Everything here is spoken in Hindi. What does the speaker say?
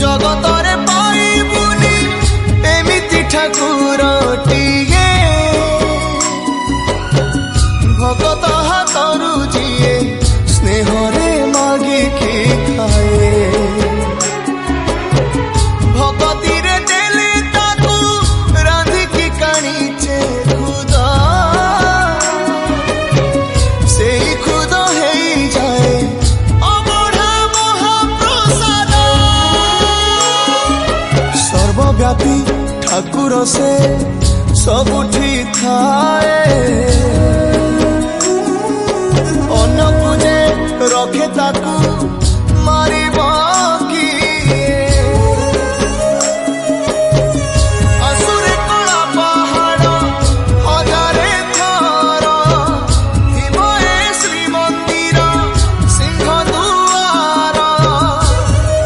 जगतरे पाइबुनी एमिति ठाकुरटिए भगत हाथरू जिए स्नेहरे मागिकी खाए भगती रे देले ताकू रांधिकी काणीचे खुद से खुद है जाए अबढ़ा महाप्रसाद सर्वव्यापी ठाकुर से सबुठी थाए अन्न पूजे रखे ताकू